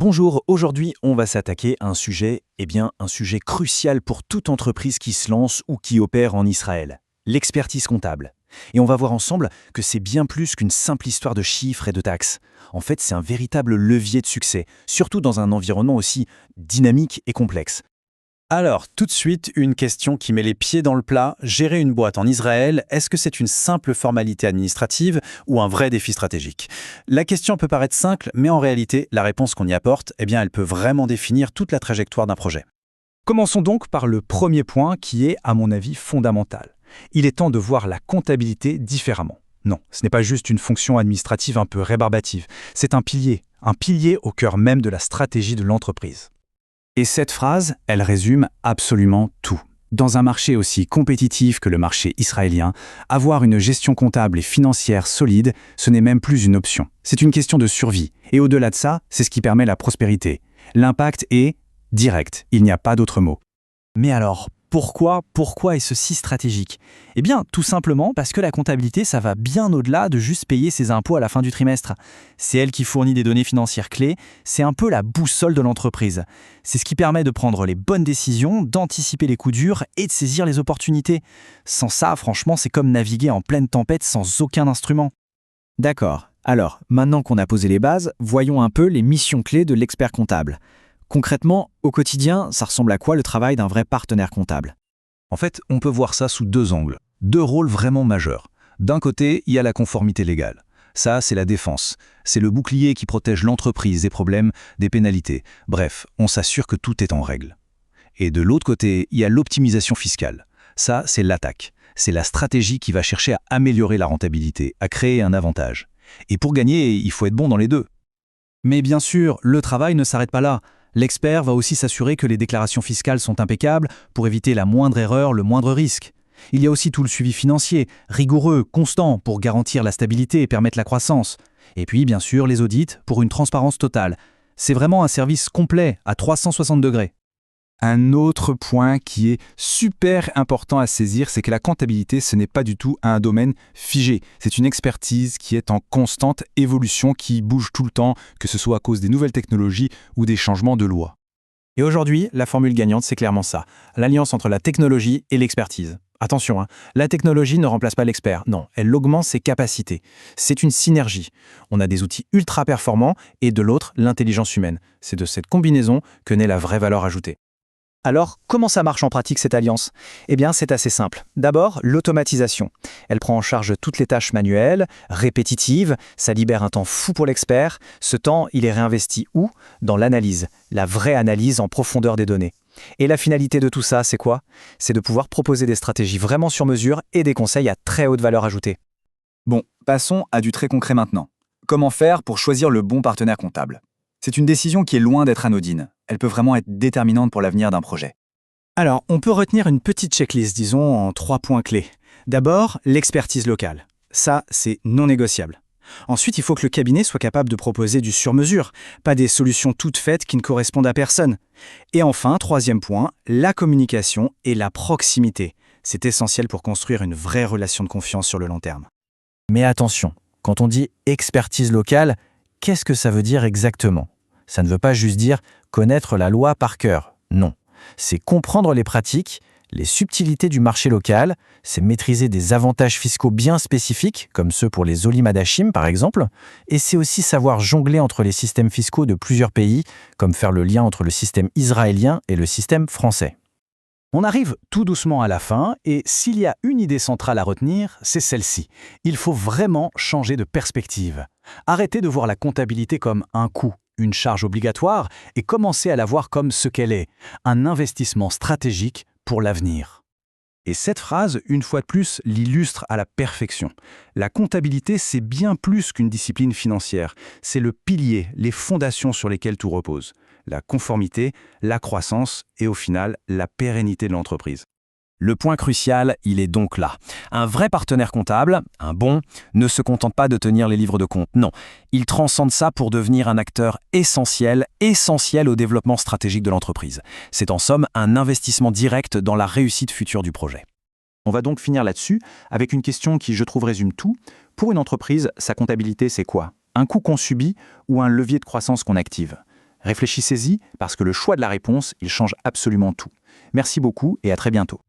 Bonjour, aujourd'hui on va s'attaquer à un sujet, un sujet crucial pour toute entreprise qui se lance ou qui opère en Israël, l'expertise comptable. Et on va voir ensemble que c'est bien plus qu'une simple histoire de chiffres et de taxes. En fait, c'est un véritable levier de succès, surtout dans un environnement aussi dynamique et complexe. Alors, tout de suite, une question qui met les pieds dans le plat. Gérer une boîte en Israël, est-ce que c'est une simple formalité administrative ou un vrai défi stratégique? La question peut paraître simple, mais en réalité, la réponse qu'on y apporte, elle peut vraiment définir toute la trajectoire d'un projet. Commençons donc par le premier point qui est, à mon avis, fondamental. Il est temps de voir la comptabilité différemment. Non, ce n'est pas juste une fonction administrative un peu rébarbative. C'est un pilier au cœur même de la stratégie de l'entreprise. Et cette phrase, elle résume absolument tout. Dans un marché aussi compétitif que le marché israélien, avoir une gestion comptable et financière solide, ce n'est même plus une option. C'est une question de survie. Et au-delà de ça, c'est ce qui permet la prospérité. L'impact est direct, il n'y a pas d'autre mot. Mais alors, pourquoi est-ce si stratégique? Tout simplement parce que la comptabilité, ça va bien au-delà de juste payer ses impôts à la fin du trimestre. C'est elle qui fournit des données financières clés, c'est un peu la boussole de l'entreprise. C'est ce qui permet de prendre les bonnes décisions, d'anticiper les coups durs et de saisir les opportunités. Sans ça, franchement, c'est comme naviguer en pleine tempête sans aucun instrument. D'accord. Alors, maintenant qu'on a posé les bases, voyons un peu les missions clés de l'expert comptable. Concrètement, au quotidien, ça ressemble à quoi le travail d'un vrai partenaire comptable? En fait, on peut voir ça sous deux angles, deux rôles vraiment majeurs. D'un côté, il y a la conformité légale. Ça, c'est la défense. C'est le bouclier qui protège l'entreprise des problèmes, des pénalités. Bref, on s'assure que tout est en règle. Et de l'autre côté, il y a l'optimisation fiscale. Ça, c'est l'attaque. C'est la stratégie qui va chercher à améliorer la rentabilité, à créer un avantage. Et pour gagner, il faut être bon dans les deux. Mais bien sûr, le travail ne s'arrête pas là. L'expert va aussi s'assurer que les déclarations fiscales sont impeccables pour éviter la moindre erreur, le moindre risque. Il y a aussi tout le suivi financier, rigoureux, constant, pour garantir la stabilité et permettre la croissance. Et puis, bien sûr, les audits pour une transparence totale. C'est vraiment un service complet à 360 degrés. Un autre point qui est super important à saisir, c'est que la comptabilité, ce n'est pas du tout un domaine figé. C'est une expertise qui est en constante évolution, qui bouge tout le temps, que ce soit à cause des nouvelles technologies ou des changements de loi. Et aujourd'hui, la formule gagnante, c'est clairement ça. L'alliance entre la technologie et l'expertise. Attention, la technologie ne remplace pas l'expert. Non, elle augmente ses capacités. C'est une synergie. On a des outils ultra performants et de l'autre, l'intelligence humaine. C'est de cette combinaison que naît la vraie valeur ajoutée. Alors, comment ça marche en pratique cette alliance? C'est assez simple. D'abord, l'automatisation. Elle prend en charge toutes les tâches manuelles, répétitives, ça libère un temps fou pour l'expert. Ce temps, il est réinvesti où? Dans l'analyse, la vraie analyse en profondeur des données. Et la finalité de tout ça, c'est quoi? C'est de pouvoir proposer des stratégies vraiment sur mesure et des conseils à très haute valeur ajoutée. Bon, passons à du très concret maintenant. Comment faire pour choisir le bon partenaire comptable? C'est une décision qui est loin d'être anodine. Elle peut vraiment être déterminante pour l'avenir d'un projet. Alors, on peut retenir une petite checklist, disons, en 3 points clés. D'abord, l'expertise locale. Ça, c'est non négociable. Ensuite, il faut que le cabinet soit capable de proposer du sur-mesure, pas des solutions toutes faites qui ne correspondent à personne. Et enfin, 3e point, la communication et la proximité. C'est essentiel pour construire une vraie relation de confiance sur le long terme. Mais attention, quand on dit expertise locale, qu'est-ce que ça veut dire exactement? Ça ne veut pas juste dire connaître la loi par cœur. Non, c'est comprendre les pratiques, les subtilités du marché local, c'est maîtriser des avantages fiscaux bien spécifiques, comme ceux pour les olimadachim par exemple, et c'est aussi savoir jongler entre les systèmes fiscaux de plusieurs pays, comme faire le lien entre le système israélien et le système français. On arrive tout doucement à la fin, et s'il y a une idée centrale à retenir, c'est celle-ci. Il faut vraiment changer de perspective. Arrêter de voir la comptabilité comme un coût, une charge obligatoire, et commencer à la voir comme ce qu'elle est, un investissement stratégique pour l'avenir. Et cette phrase, une fois de plus, l'illustre à la perfection. La comptabilité, c'est bien plus qu'une discipline financière. C'est le pilier, les fondations sur lesquelles tout repose. La conformité, la croissance et au final, la pérennité de l'entreprise. Le point crucial, il est donc là. Un vrai partenaire comptable, un bon, ne se contente pas de tenir les livres de compte. Non, il transcende ça pour devenir un acteur essentiel au développement stratégique de l'entreprise. C'est en somme un investissement direct dans la réussite future du projet. On va donc finir là-dessus avec une question qui, je trouve, résume tout. Pour une entreprise, sa comptabilité, c'est quoi? Un coût qu'on subit ou un levier de croissance qu'on active? Réfléchissez-y, parce que le choix de la réponse, il change absolument tout. Merci beaucoup et à très bientôt.